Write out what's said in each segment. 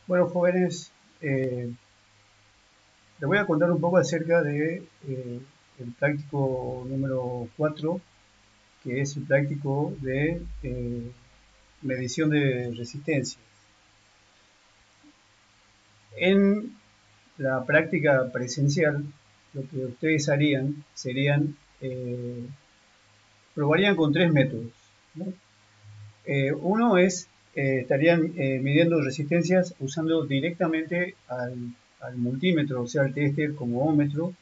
Bueno, jóvenes, les voy a contar un poco acerca de el práctico número 4, que es el práctico de medición de resistencia. En la práctica presencial, lo que ustedes harían serían, probarían con tres métodos, ¿no? Uno es, estarían midiendo resistencias usando directamente al multímetro, o sea, al tester como ohmmetro.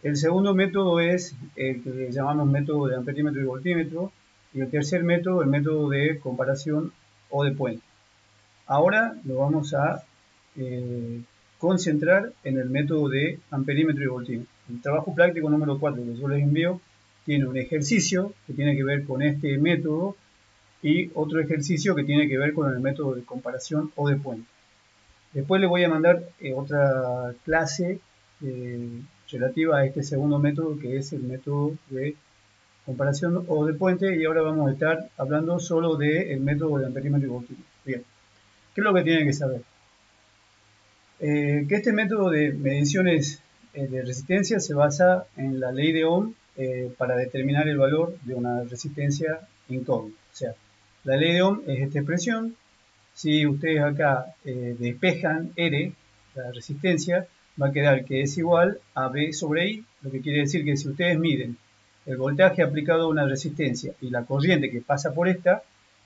El segundo método es el que llamamos método de amperímetro y voltímetro. Y el tercer método, el método de comparación o de puente. Ahora lo vamos a concentrar en el método de amperímetro y voltímetro. El trabajo práctico número 4 que yo les envío tiene un ejercicio que tiene que ver con este método y otro ejercicio que tiene que ver con el método de comparación o de puente. Después les voy a mandar otra clase relativa a este segundo método, que es el método de comparación o de puente, y ahora vamos a estar hablando solo del método de amperímetro y voltímetro. Bien, ¿qué es lo que tienen que saber? Que este método de mediciones de resistencia se basa en la ley de Ohm para determinar el valor de una resistencia incógnita. O sea, la ley de Ohm es esta expresión. Si ustedes acá despejan R, la resistencia, va a quedar que es igual a B sobre I, lo que quiere decir que si ustedes miden el voltaje aplicado a una resistencia y la corriente que pasa por esta,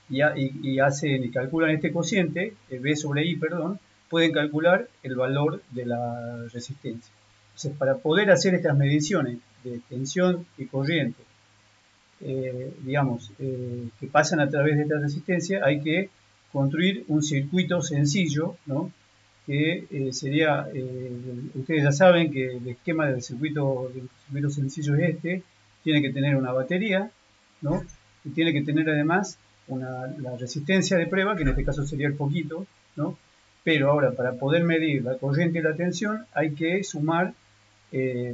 y calculan este cociente, B sobre I, perdón, pueden calcular el valor de la resistencia. Entonces, para poder hacer estas mediciones de tensión y corriente, que pasan a través de esta resistencia, hay que construir un circuito sencillo, ¿no? Que sería, ustedes ya saben que el esquema del circuito sencillo es este. Tiene que tener una batería, ¿no? Y tiene que tener además la resistencia de prueba, que en este caso sería el foquito, ¿no? Pero ahora, para poder medir la corriente y la tensión, hay que sumar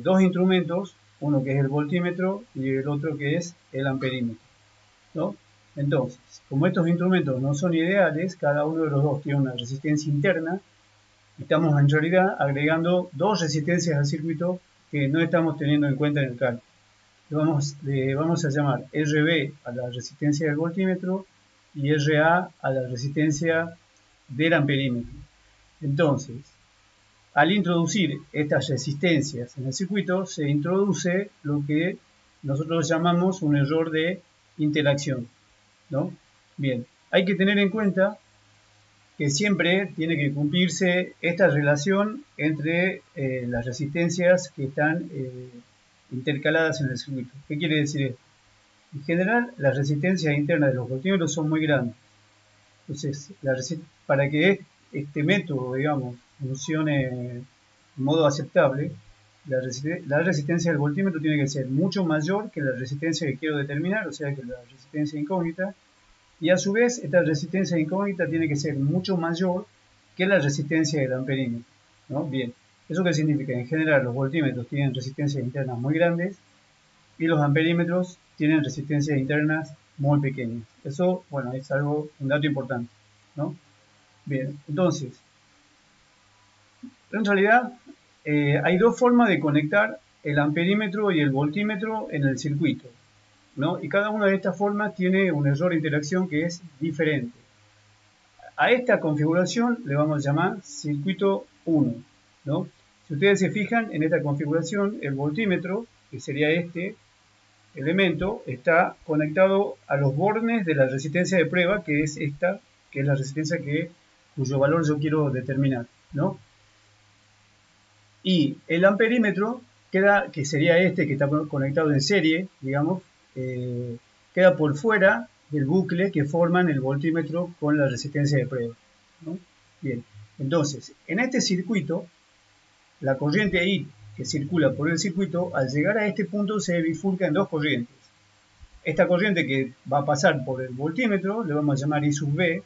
dos instrumentos, uno que es el voltímetro y el otro que es el amperímetro, ¿no? Entonces, como estos instrumentos no son ideales, cada uno de los dos tiene una resistencia interna, estamos en realidad agregando dos resistencias al circuito que no estamos teniendo en cuenta en el cálculo. Le vamos a llamar RB a la resistencia del voltímetro y RA a la resistencia del amperímetro. Entonces, al introducir estas resistencias en el circuito, se introduce lo que nosotros llamamos un error de interacción, ¿no? Bien, hay que tener en cuenta que siempre tiene que cumplirse esta relación entre las resistencias que están intercaladas en el circuito. ¿Qué quiere decir esto? En general, las resistencias internas de los voltímetros son muy grandes. Entonces, para que este método, digamos, funcione de modo aceptable, la resistencia del voltímetro tiene que ser mucho mayor que la resistencia que quiero determinar, o sea, que la resistencia incógnita, y a su vez esta resistencia incógnita tiene que ser mucho mayor que la resistencia del amperímetro, ¿no? Bien, ¿eso qué significa? En general los voltímetros tienen resistencias internas muy grandes y los amperímetros tienen resistencias internas muy pequeñas. Eso, bueno, es un dato importante, ¿no? Bien, entonces, en realidad hay dos formas de conectar el amperímetro y el voltímetro en el circuito, ¿no? Y cada una de estas formas tiene un error de interacción que es diferente. A esta configuración le vamos a llamar circuito 1, ¿no? Si ustedes se fijan en esta configuración, el voltímetro, que sería este elemento, está conectado a los bornes de la resistencia de prueba, que es esta, que es la resistencia cuyo valor yo quiero determinar, ¿no? Y el amperímetro que sería este que está conectado en serie, digamos, queda por fuera del bucle que forman el voltímetro con la resistencia de prueba, ¿no? Bien, entonces, en este circuito, la corriente I que circula por el circuito, al llegar a este punto se bifurca en dos corrientes. Esta corriente que va a pasar por el voltímetro, le vamos a llamar I sub B.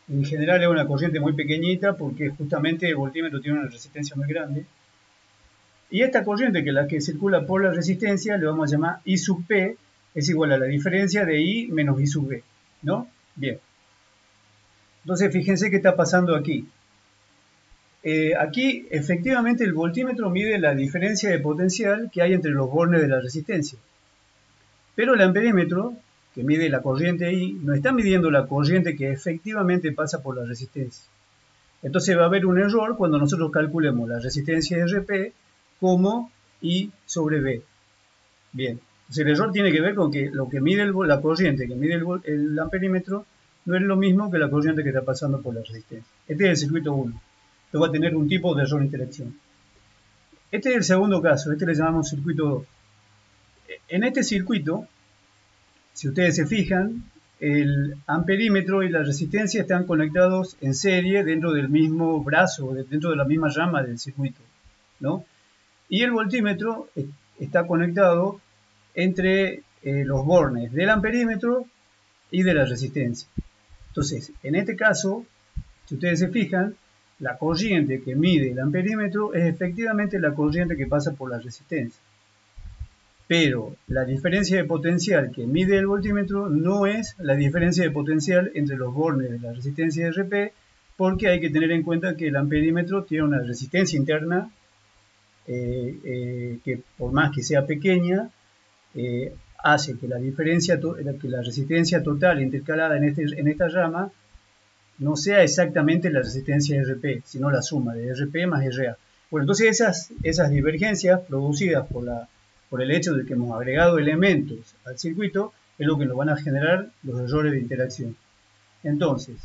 En general es una corriente muy pequeñita porque justamente el voltímetro tiene una resistencia muy grande. Y esta corriente, que es la que circula por la resistencia, le vamos a llamar I sub P, es igual a la diferencia de I menos I sub B, ¿no? Bien. Entonces, fíjense qué está pasando aquí. Aquí, efectivamente, el voltímetro mide la diferencia de potencial que hay entre los bornes de la resistencia. Pero el amperímetro, que mide la corriente I, no está midiendo la corriente que efectivamente pasa por la resistencia. Entonces va a haber un error cuando nosotros calculemos la resistencia RP como I sobre V. Bien, entonces el error tiene que ver con que lo que mide la corriente que mide el amperímetro no es lo mismo que la corriente que está pasando por la resistencia. Este es el circuito 1. Esto va a tener un tipo de error de interacción. Este es el segundo caso, este le llamamos circuito 2. En este circuito, si ustedes se fijan, el amperímetro y la resistencia están conectados en serie dentro del mismo brazo, dentro de la misma rama del circuito, ¿no? Y el voltímetro está conectado entre los bornes del amperímetro y de la resistencia. Entonces, en este caso, si ustedes se fijan, la corriente que mide el amperímetro es efectivamente la corriente que pasa por la resistencia. Pero la diferencia de potencial que mide el voltímetro no es la diferencia de potencial entre los bornes de la resistencia RP, porque hay que tener en cuenta que el amperímetro tiene una resistencia interna que por más que sea pequeña, hace que la resistencia total intercalada en esta rama no sea exactamente la resistencia RP, sino la suma de RP más RA. Bueno, entonces esas divergencias producidas por el hecho de que hemos agregado elementos al circuito es lo que nos van a generar los errores de interacción. Entonces,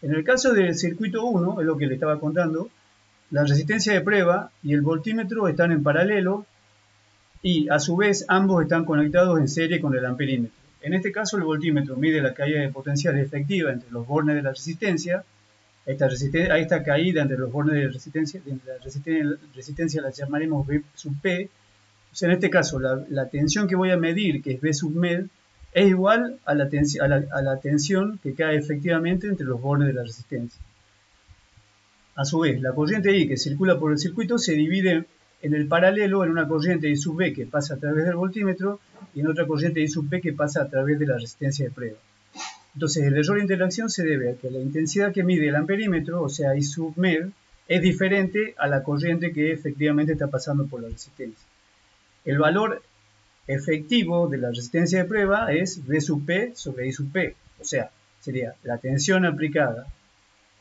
en el caso del circuito 1, es lo que le estaba contando, la resistencia de prueba y el voltímetro están en paralelo y a su vez ambos están conectados en serie con el amperímetro. En este caso el voltímetro mide la caída de potencial efectiva entre los bornes de la resistencia. A esta caída entre los bornes de resistencia la llamaremos V sub P. O sea, en este caso la tensión que voy a medir, que es V sub med, es igual a la tensión que cae efectivamente entre los bornes de la resistencia. A su vez, la corriente I que circula por el circuito se divide en el paralelo en una corriente I sub V que pasa a través del voltímetro y en otra corriente I sub P que pasa a través de la resistencia de prueba. Entonces, el error de interacción se debe a que la intensidad que mide el amperímetro, o sea I sub med, es diferente a la corriente que efectivamente está pasando por la resistencia. El valor efectivo de la resistencia de prueba es V sub P sobre I sub P, o sea, sería la tensión aplicada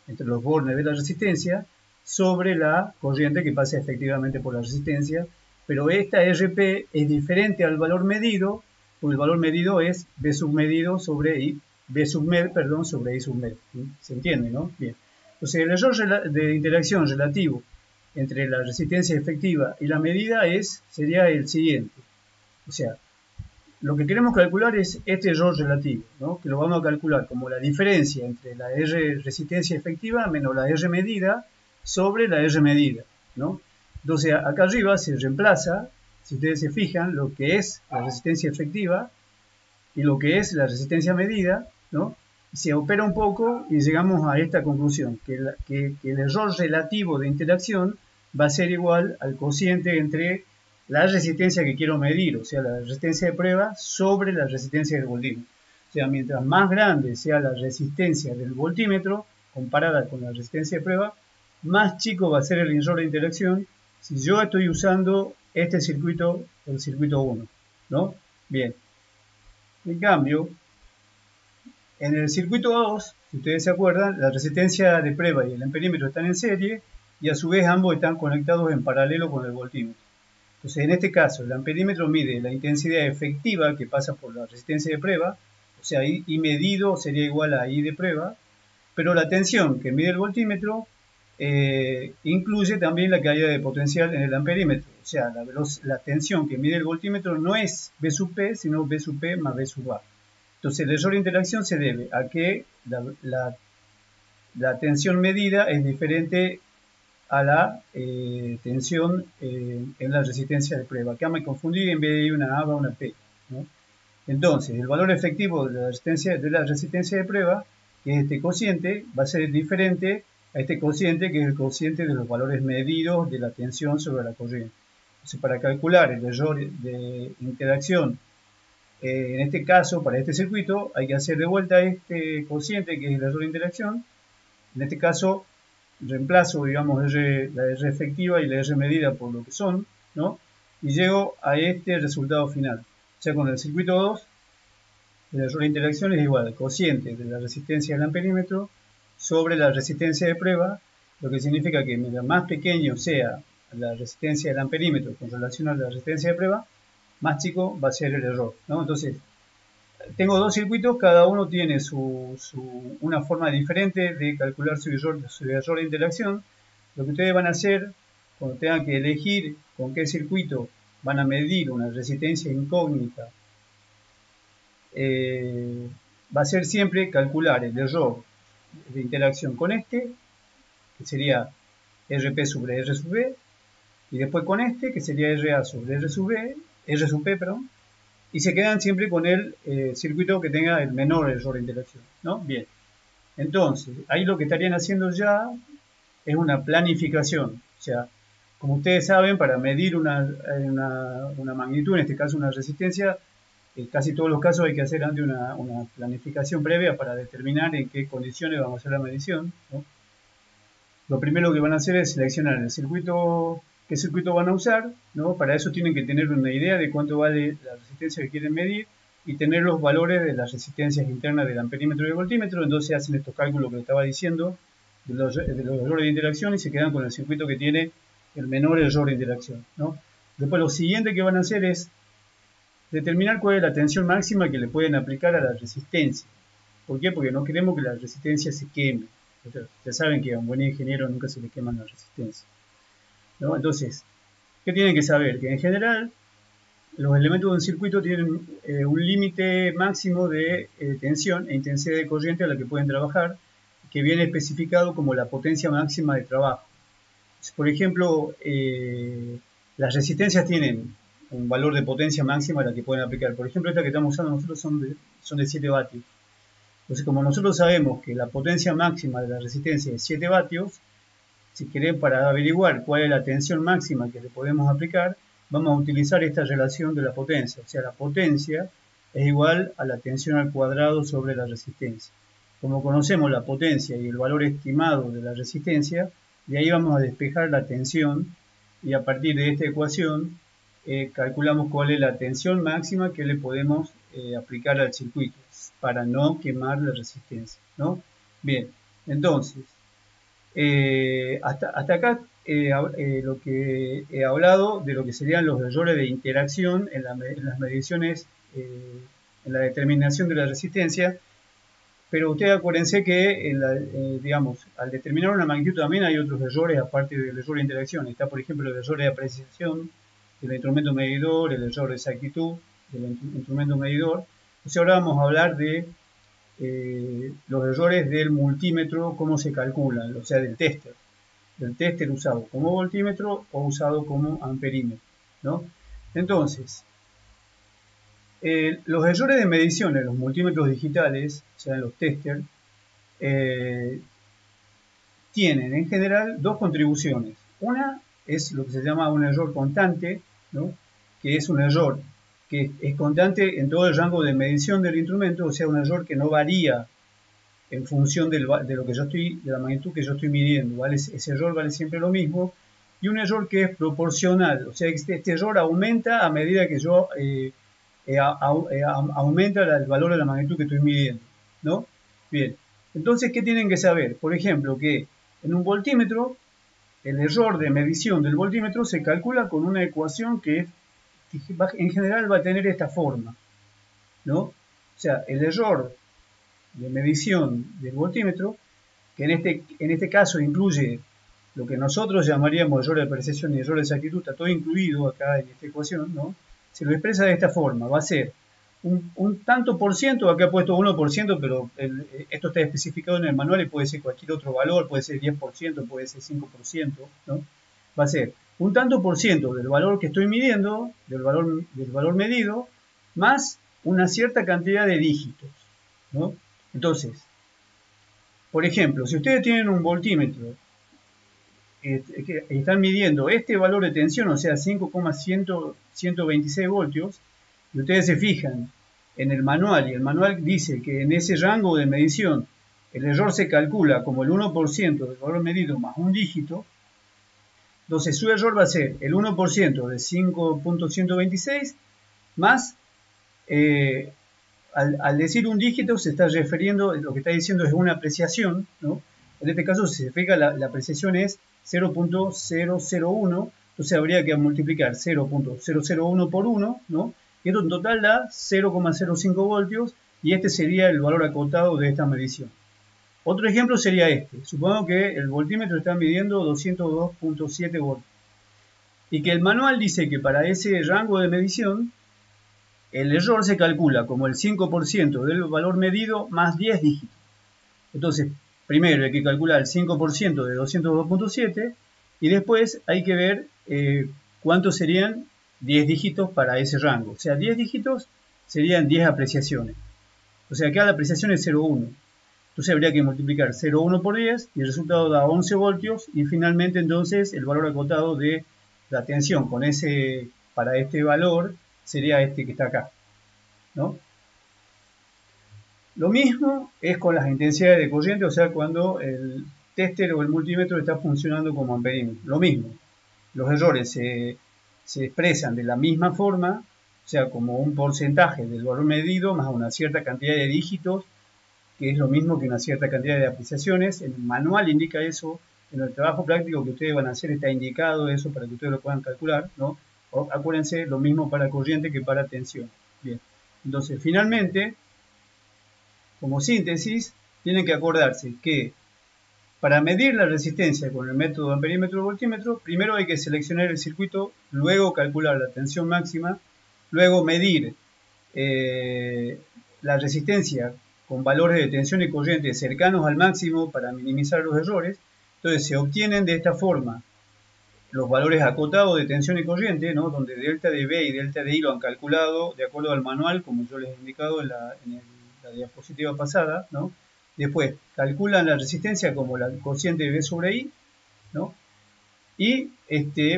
entre los bornes de la resistencia sobre la corriente que pasa efectivamente por la resistencia, pero esta RP es diferente al valor medido, porque el valor medido es V submedido sobre V submed, perdón, sobre I submed. ¿Se entiende, no? Bien. Entonces, el error de interacción relativo entre la resistencia efectiva y la medida sería el siguiente. O sea, lo que queremos calcular es este error relativo, ¿no? Que lo vamos a calcular como la diferencia entre la R resistencia efectiva menos la R medida sobre la R medida, ¿no? Entonces acá arriba se reemplaza, si ustedes se fijan, lo que es la resistencia efectiva y lo que es la resistencia medida, ¿no? Se opera un poco y llegamos a esta conclusión, que el error relativo de interacción va a ser igual al cociente entre la resistencia que quiero medir, o sea, la resistencia de prueba sobre la resistencia del voltímetro. O sea, mientras más grande sea la resistencia del voltímetro comparada con la resistencia de prueba, más chico va a ser el error de interacción si yo estoy usando este circuito, el circuito 1, ¿no? Bien. En cambio, en el circuito 2, si ustedes se acuerdan, la resistencia de prueba y el amperímetro están en serie y a su vez ambos están conectados en paralelo con el voltímetro. Entonces, en este caso, el amperímetro mide la intensidad efectiva que pasa por la resistencia de prueba, o sea, I medido sería igual a I de prueba, pero la tensión que mide el voltímetro incluye también la caída de potencial en el amperímetro. O sea, la tensión que mide el voltímetro no es V sub P, sino V sub P más V sub A. Entonces, el error de interacción se debe a que la tensión medida es diferente a la tensión en la resistencia de prueba. Acá me confundí, en vez de una A va una P, ¿no? Entonces, el valor efectivo de la resistencia de prueba, que es este cociente, va a ser diferente a este cociente, que es el cociente de los valores medidos de la tensión sobre la corriente. Entonces, para calcular el error de interacción En este caso, para este circuito, hay que hacer de vuelta este cociente, que es el error de interacción. En este caso, reemplazo, digamos, la R efectiva y la R medida por lo que son, ¿no? Y llego a este resultado final. O sea, con el circuito 2, el error de interacción es igual al cociente de la resistencia del amperímetro sobre la resistencia de prueba, lo que significa que mientras más pequeño sea la resistencia del amperímetro con relación a la resistencia de prueba, más chico va a ser el error, ¿no? Entonces, tengo dos circuitos, cada uno tiene una forma diferente de calcular su error de interacción. Lo que ustedes van a hacer cuando tengan que elegir con qué circuito van a medir una resistencia incógnita, va a ser siempre calcular el error de interacción con este, que sería RP sobre R sub B, y después con este, que sería RA sobre R sub P, perdón, y se quedan siempre con el circuito que tenga el menor error de interacción, ¿no? Bien, entonces, ahí lo que estarían haciendo ya es una planificación, o sea, como ustedes saben, para medir una magnitud, en este caso una resistencia, en casi todos los casos hay que hacer antes una planificación previa para determinar en qué condiciones vamos a hacer la medición, ¿no? Lo primero que van a hacer es seleccionar el circuito, qué circuito van a usar, ¿no? Para eso tienen que tener una idea de cuánto vale la resistencia que quieren medir y tener los valores de las resistencias internas del amperímetro y del voltímetro. Entonces hacen estos cálculos que les estaba diciendo de los errores de interacción y se quedan con el circuito que tiene el menor error de interacción, ¿no? Después lo siguiente que van a hacer es determinar cuál es la tensión máxima que le pueden aplicar a la resistencia. ¿Por qué? Porque no queremos que la resistencia se queme. Ya saben que a un buen ingeniero nunca se le queman las resistencias, ¿no? Entonces, ¿qué tienen que saber? Que en general los elementos de un circuito tienen un límite máximo de tensión e intensidad de corriente a la que pueden trabajar, que viene especificado como la potencia máxima de trabajo. Por ejemplo, las resistencias tienen un valor de potencia máxima a la que pueden aplicar. Por ejemplo, esta que estamos usando nosotros son de 7 vatios. Entonces, como nosotros sabemos que la potencia máxima de la resistencia es 7 vatios, si queremos, para averiguar cuál es la tensión máxima que le podemos aplicar, vamos a utilizar esta relación de la potencia. O sea, la potencia es igual a la tensión al cuadrado sobre la resistencia. Como conocemos la potencia y el valor estimado de la resistencia, de ahí vamos a despejar la tensión y a partir de esta ecuación calculamos cuál es la tensión máxima que le podemos aplicar al circuito para no quemar la resistencia, ¿no? Bien, entonces, hasta acá lo que he hablado de lo que serían los errores de interacción en las mediciones, en la determinación de la resistencia, pero ustedes acuérdense que, digamos, al determinar una magnitud también hay otros errores aparte del error de interacción. Está, por ejemplo, el error de apreciación del instrumento medidor, el error de exactitud del instrumento medidor. Entonces ahora vamos a hablar de los errores del multímetro, cómo se calculan, o sea, del tester usado como voltímetro o usado como amperímetro, ¿no? Entonces, los errores de medición en los multímetros digitales, o sea, en los testers, tienen en general dos contribuciones. Una es lo que se llama un error constante, ¿no? Que es un error que es constante en todo el rango de medición del instrumento, o sea, un error que no varía en función de la magnitud que yo estoy midiendo, ¿vale? Ese error vale siempre lo mismo. Y un error que es proporcional, o sea, este error aumenta a medida que yo aumenta el valor de la magnitud que estoy midiendo, ¿no? Bien, entonces, ¿qué tienen que saber? Por ejemplo, que en un voltímetro, el error de medición del voltímetro se calcula con una ecuación que en general va a tener esta forma, ¿no? O sea, el error de medición del voltímetro, que en este caso incluye lo que nosotros llamaríamos error de apreciación y error de exactitud, está todo incluido acá en esta ecuación, ¿no? Se lo expresa de esta forma, va a ser un tanto por ciento, acá he puesto 1%, pero esto está especificado en el manual y puede ser cualquier otro valor, puede ser 10%, puede ser 5%, ¿no? Va a ser un tanto por ciento del valor que estoy midiendo, del valor medido, más una cierta cantidad de dígitos, ¿no? Entonces, por ejemplo, si ustedes tienen un voltímetro que están midiendo este valor de tensión, o sea, 5,126 voltios, y ustedes se fijan en el manual, y el manual dice que en ese rango de medición el error se calcula como el 1% del valor medido más un dígito, entonces su error va a ser el 1% de 5.126 más, al decir un dígito se está refiriendo, lo que está diciendo es una apreciación, ¿no? En este caso, si se fija, la apreciación es 0.001, entonces habría que multiplicar 0.001 por 1, ¿no? Y esto en total da 0,05 voltios, y este sería el valor acotado de esta medición. Otro ejemplo sería este. Supongamos que el voltímetro está midiendo 202.7 voltios y que el manual dice que para ese rango de medición el error se calcula como el 5% del valor medido más 10 dígitos. Entonces, primero hay que calcular el 5% de 202.7 y después hay que ver cuántos serían 10 dígitos para ese rango. O sea, 10 dígitos serían 10 apreciaciones. O sea, acá la apreciación es 0,1. Entonces habría que multiplicar 0,1 por 10 y el resultado da 11 voltios y finalmente entonces el valor acotado de la tensión para este valor sería este que está acá, ¿no? Lo mismo es con las intensidades de corriente, o sea, cuando el tester o el multímetro está funcionando como amperímetro. Lo mismo, los errores se expresan de la misma forma, o sea, como un porcentaje del valor medido más una cierta cantidad de dígitos, que es lo mismo que una cierta cantidad de apreciaciones. En el manual indica eso, en el trabajo práctico que ustedes van a hacer está indicado eso para que ustedes lo puedan calcular, ¿no? Acuérdense, lo mismo para corriente que para tensión. Bien, entonces finalmente, como síntesis, tienen que acordarse que para medir la resistencia con el método amperímetro-voltímetro, primero hay que seleccionar el circuito, luego calcular la tensión máxima, luego medir la resistencia con valores de tensión y corriente cercanos al máximo para minimizar los errores. Entonces se obtienen de esta forma los valores acotados de tensión y corriente, ¿no? Donde delta de B y delta de I lo han calculado de acuerdo al manual, como yo les he indicado en la diapositiva pasada, ¿no? Después calculan la resistencia como la cociente B sobre I, ¿no? Y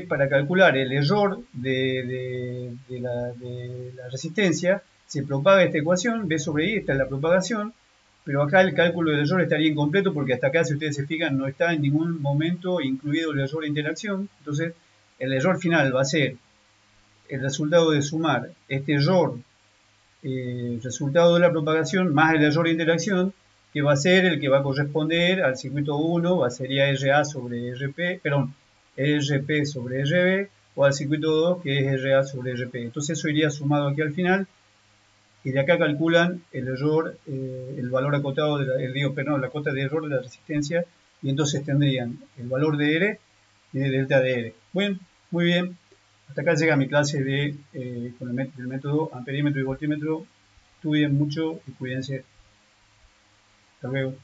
para calcular el error de la resistencia, se propaga esta ecuación, B sobre I, esta es la propagación, pero acá el cálculo del error estaría incompleto porque hasta acá, si ustedes se fijan, no está en ningún momento incluido el error de interacción. Entonces, el error final va a ser el resultado de sumar este error, resultado de la propagación, más el error de interacción, que va a ser el que va a corresponder al circuito 1, sería RA sobre RP, perdón, RP sobre RB, o al circuito 2, que es RA sobre RP. Entonces eso iría sumado aquí al final, y de acá calculan el error, el valor acotado, la cota de error de la resistencia, y entonces tendrían el valor de R y de delta de R. Bueno, muy bien. Hasta acá llega mi clase con el método amperímetro y voltímetro. Estudien mucho y cuídense. Hasta luego.